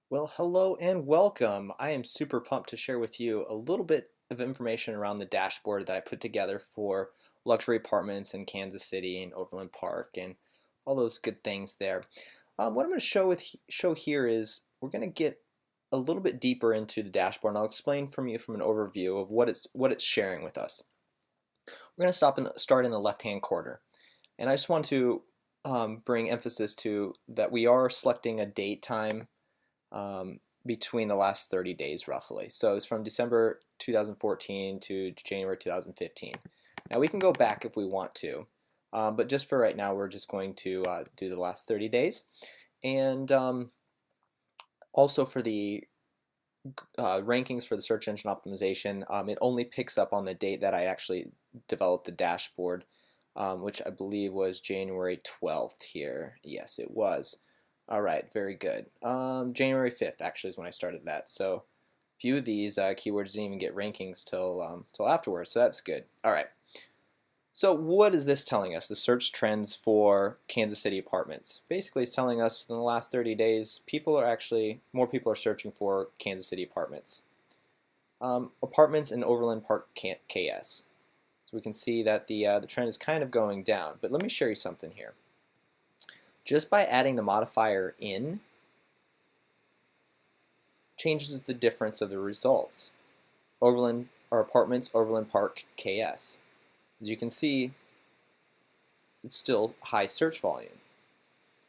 Well, hello and welcome. I am super pumped to share with you a little bit of information around the dashboard that I put together for luxury apartments in Kansas City and Overland Park and all those good things there. What I'm going to show here is we're going to get a little bit deeper into the dashboard, and I'll explain from an overview of what it's sharing with us. We're going to start in the left-hand corner, and I just want to bring emphasis to that we are selecting a date time between the last 30 days roughly. So it's from December 2014 to January 2015. Now we can go back if we want to, but just for right now we're just going to do the last 30 days. And also for the rankings for the search engine optimization, it only picks up on the date that I actually developed the dashboard, which I believe was January 12th here. Yes, it was. All right, very good. January 5th actually is when I started that. So a few of these keywords didn't even get rankings till afterwards, so that's good. All right. So what is this telling us? The search trends for Kansas City apartments. Basically, it's telling us in the last 30 days, more people are searching for Kansas City apartments. Apartments in Overland Park, KS. So we can see that the trend is kind of going down. But let me show you something here. Just by adding the modifier in changes the difference of the results. Overland or apartments, Overland Park, KS. As you can see, it's still high search volume.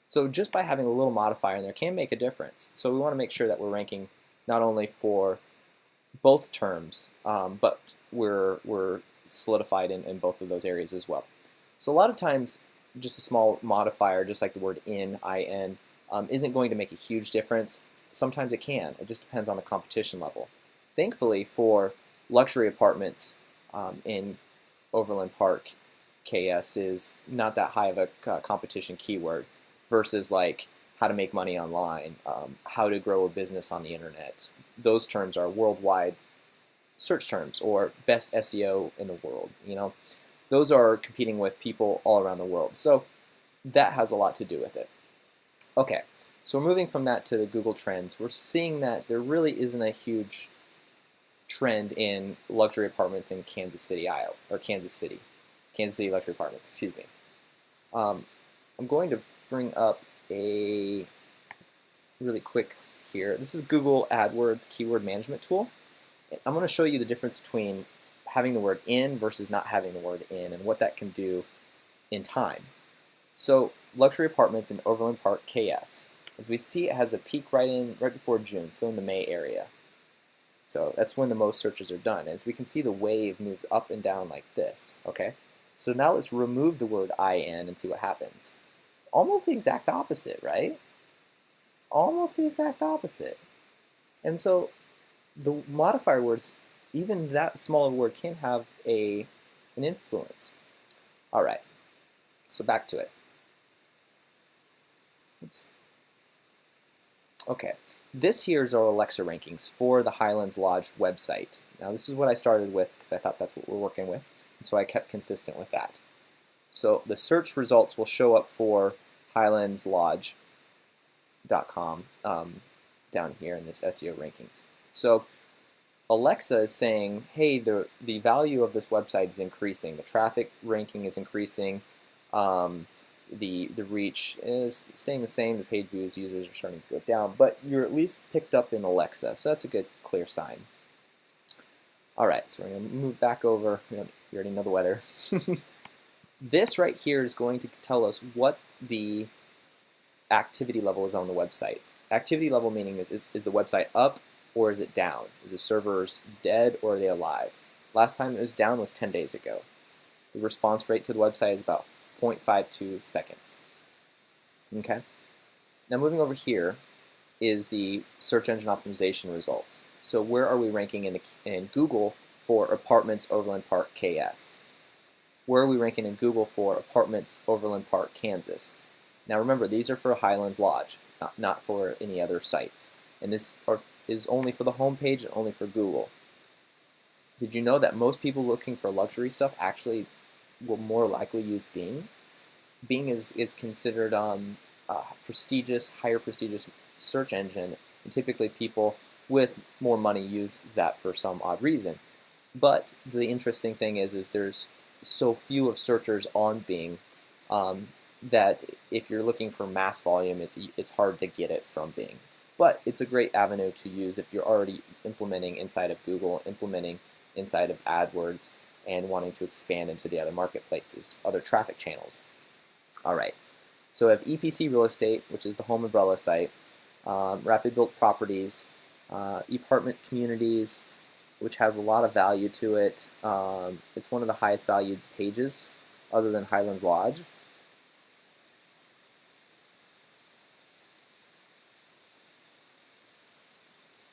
So just by having a little modifier in there can make a difference. So we want to make sure that we're ranking not only for both terms, but we're solidified in both of those areas as well. So a lot of times, just a small modifier, just like the word in, isn't going to make a huge difference. Sometimes it can. It just depends on the competition level. Thankfully, for luxury apartments in Overland Park, KS is not that high of a competition keyword versus like how to make money online, how to grow a business on the internet. Those terms are worldwide search terms, or best SEO in the world. Those are competing with people all around the world. So that has a lot to do with it. Okay, so we're moving from that to the Google Trends. We're seeing that there really isn't a huge trend in luxury apartments in Kansas City, Iowa, or Kansas City luxury apartments, excuse me. I'm going to bring up a really quick here. This is Google AdWords Keyword Management Tool. I'm going to show you the difference between having the word in versus not having the word in and what that can do in time. So luxury apartments in Overland Park, KS. As we see, it has a peak right before June, so in the May area. So that's when the most searches are done. As we can see, the wave moves up and down like this. Okay. So now let's remove the word in and see what happens. Almost the exact opposite, right? Almost the exact opposite. And so the modifier words, even that small word, can have an influence. All right, so back to it. Oops. Okay, this here is our Alexa rankings for the Highlands Lodge website. Now this is what I started with because I thought that's what we're working with, and so I kept consistent with that. So the search results will show up for highlandslodge.com down here in this SEO rankings. So Alexa is saying, hey, the value of this website is increasing. The traffic ranking is increasing. The reach is staying the same. The page views, users are starting to go down. But you're at least picked up in Alexa. So that's a good, clear sign. All right, so we're going to move back over. You already know the weather. This right here is going to tell us what the activity level is on the website. Activity level meaning is the website up or is it down? Is the servers dead or are they alive? Last time it was down was 10 days ago. The response rate to the website is about 0.52 seconds. Okay. Now moving over here is the search engine optimization results. So where are we ranking in Google for apartments Overland Park, KS? Where are we ranking in Google for apartments Overland Park, Kansas? Now remember, these are for Highlands Lodge, not for any other sites. And this is only for the home page and only for Google. Did you know that most people looking for luxury stuff actually will more likely use Bing? Bing is considered a higher prestigious search engine And typically people with more money use that for some odd reason. But the interesting thing is there's so few of searchers on Bing that if you're looking for mass volume, it's hard to get it from Bing. But it's a great avenue to use if you're already implementing inside of Google, implementing inside of AdWords, and wanting to expand into the other marketplaces, other traffic channels. All right, so we have EPC Real Estate, which is the home umbrella site, Rapid Built Properties, Apartment Communities, which has a lot of value to it. It's one of the highest valued pages other than Highlands Lodge.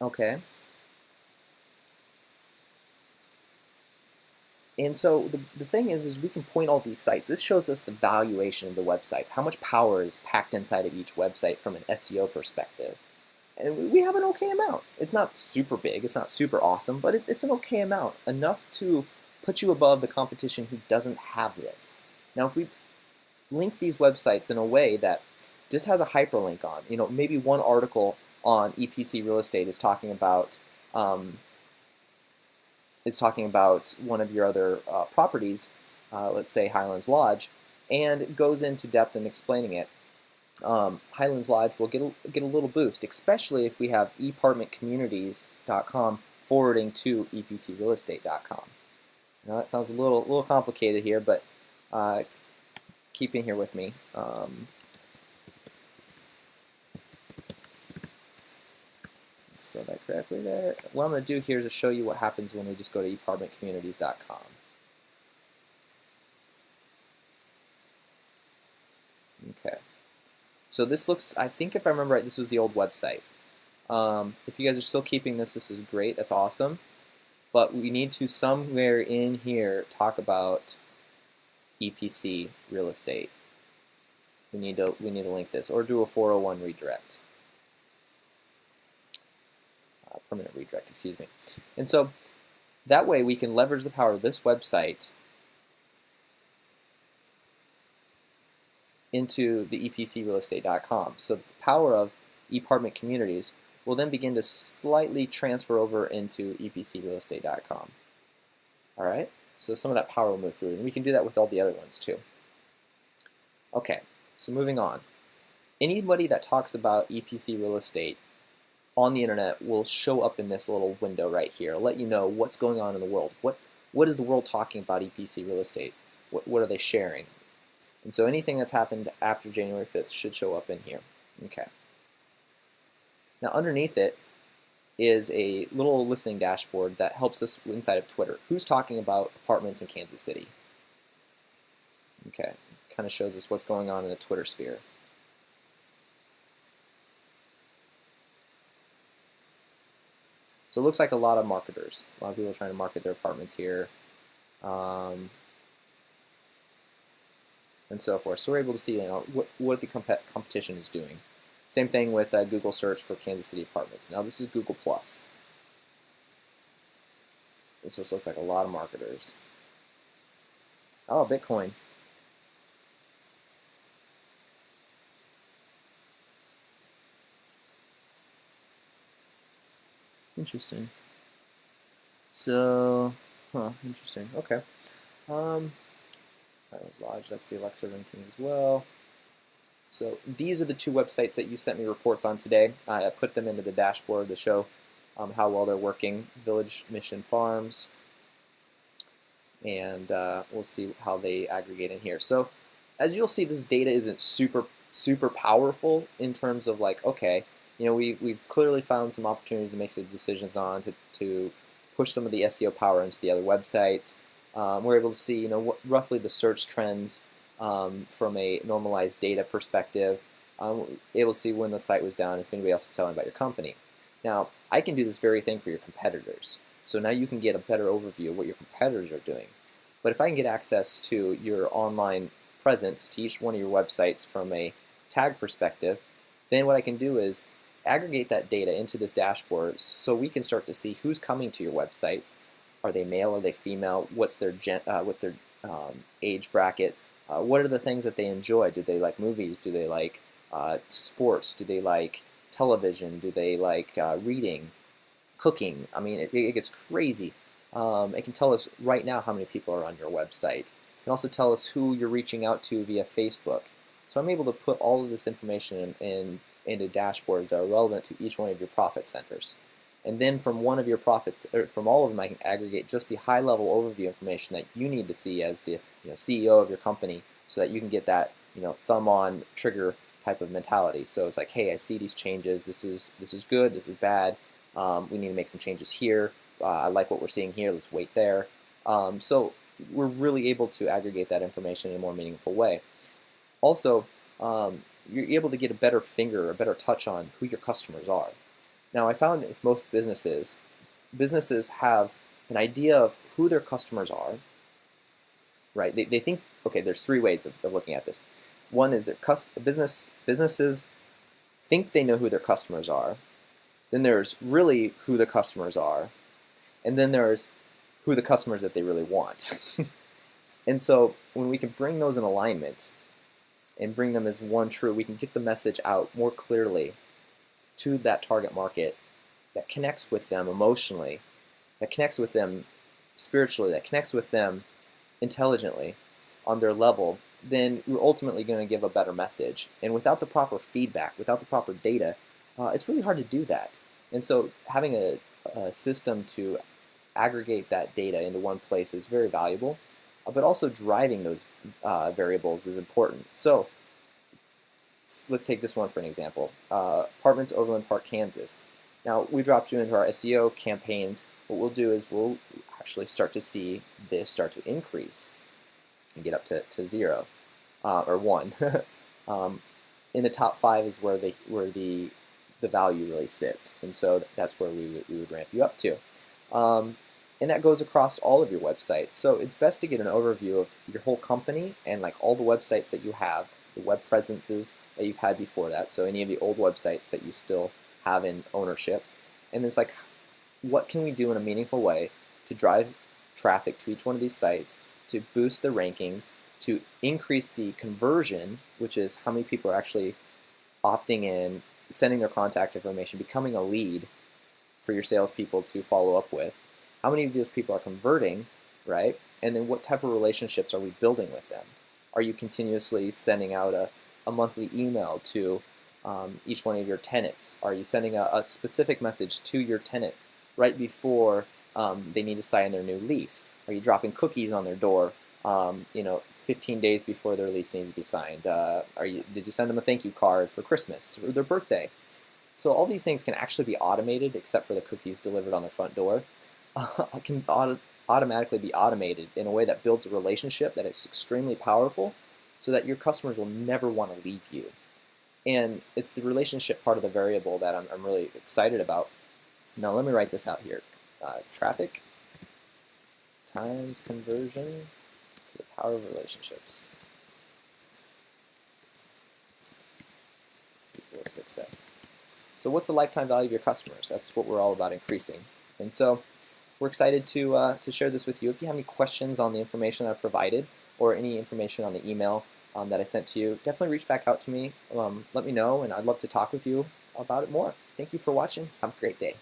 Okay. And so the thing is we can point all these sites. This shows us the valuation of the websites, how much power is packed inside of each website from an SEO perspective. And we have an okay amount. It's not super big, it's not super awesome, but it's an okay amount, enough to put you above the competition who doesn't have this. Now, if we link these websites in a way that just has a hyperlink on, maybe one article on EPC Real Estate is talking about one of your other properties, let's say Highlands Lodge, and goes into depth in explaining it. Highlands Lodge will get a little boost, especially if we have apartmentcommunities.com forwarding to epcrealestate.com. Now that sounds a little complicated here, but keep in here with me. Spell that correctly there. What I'm going to do here is to show you what happens when we just go to apartmentcommunities.com. Okay. So this looks, I think if I remember right, this was the old website. If you guys are still keeping this is great. That's awesome. But we need to somewhere in here talk about EPC real estate. We need to link this or do a 401 redirect. Permanent redirect, excuse me. And so that way we can leverage the power of this website into the epcrealestate.com. So the power of ePartment Communities will then begin to slightly transfer over into epcrealestate.com. All right, so some of that power will move through, and we can do that with all the other ones too. Okay, so moving on. Anybody that talks about EPC real estate on the internet will show up in this little window right here. It'll let you know what's going on in the world. What is the world talking about EPC real estate? What are they sharing? And so anything that's happened after January 5th should show up in here. Okay. Now underneath it is a little listening dashboard that helps us inside of Twitter. Who's talking about apartments in Kansas City? Okay, kind of shows us what's going on in the Twitter sphere. So it looks like a lot of marketers. A lot of people are trying to market their apartments here. And so forth. So we're able to see what the competition is doing. Same thing with Google search for Kansas City apartments. Now this is Google+. This just looks like a lot of marketers. Oh, Bitcoin. Interesting. So, interesting. Okay. Lodge, that's the Alexa ranking as well. So these are the two websites that you sent me reports on today. I put them into the dashboard to show how well they're working. Village Mission Farms, and we'll see how they aggregate in here. So as you'll see, this data isn't super powerful in terms of like, okay, we've clearly found some opportunities to make some decisions on to push some of the SEO power into the other websites. We're able to see, roughly the search trends from a normalized data perspective. Able to see when the site was down if anybody else is telling about your company. Now, I can do this very thing for your competitors. So now you can get a better overview of what your competitors are doing. But if I can get access to your online presence to each one of your websites from a tag perspective, then what I can do is aggregate that data into this dashboard so we can start to see who's coming to your websites. Are they male? Are they female? What's their age bracket? What are the things that they enjoy? Do they like movies? Do they like sports? Do they like television? Do they like reading, cooking? I mean, it gets crazy. It can tell us right now how many people are on your website. It can also tell us who you're reaching out to via Facebook. So I'm able to put all of this information into dashboards that are relevant to each one of your profit centers. And then from one of your profits, or from all of them, I can aggregate just the high-level overview information that you need to see as the CEO of your company, so that you can get that thumb on trigger type of mentality. So it's like, hey, I see these changes. This is good. This is bad. We need to make some changes here. I like what we're seeing here. Let's wait there. So we're really able to aggregate that information in a more meaningful way. Also, you're able to get a better finger, a better touch on who your customers are. Now, I found that most businesses have an idea of who their customers are, right? They think, okay, there's three ways of looking at this. One is that businesses think they know who their customers are. Then there's really who the customers are. And then there's who the customers that they really want. And so when we can bring those in alignment and bring them as one true, we can get the message out more clearly to that target market that connects with them emotionally, that connects with them spiritually, that connects with them intelligently on their level, then you're ultimately going to give a better message. And without the proper feedback, without the proper data, it's really hard to do that. And so having a system to aggregate that data into one place is very valuable, but also driving those variables is important. So let's take this one for an example. Apartments, Overland Park, Kansas. Now, we dropped you into our SEO campaigns. What we'll do is we'll actually start to see this start to increase and get up to 0 or 1. In the top 5 is where the value really sits, and so that's where we would ramp you up to. And that goes across all of your websites. So it's best to get an overview of your whole company and like all the websites that you have, the web presences that you've had before that, so any of the old websites that you still have in ownership. And it's like, what can we do in a meaningful way to drive traffic to each one of these sites, to boost the rankings, to increase the conversion, which is how many people are actually opting in, sending their contact information, becoming a lead for your salespeople to follow up with. How many of those people are converting, right? And then what type of relationships are we building with them? Are you continuously sending out a monthly email to each one of your tenants? Are you sending a specific message to your tenant right before they need to sign their new lease? Are you dropping cookies on their door 15 days before their lease needs to be signed? Did you send them a thank you card for Christmas or their birthday? So all these things can actually be automated, except for the cookies delivered on their front door. Can automatically be automated in a way that builds a relationship that is extremely powerful, so that your customers will never want to leave you. And it's the relationship part of the variable that I'm really excited about. Now let me write this out here. Traffic times conversion to the power of relationships equals success. So what's the lifetime value of your customers? That's what we're all about increasing. And so we're excited to share this with you. If you have any questions on the information that I provided, or any information on the email that I sent to you, definitely reach back out to me. Let me know, and I'd love to talk with you about it more. Thank you for watching. Have a great day.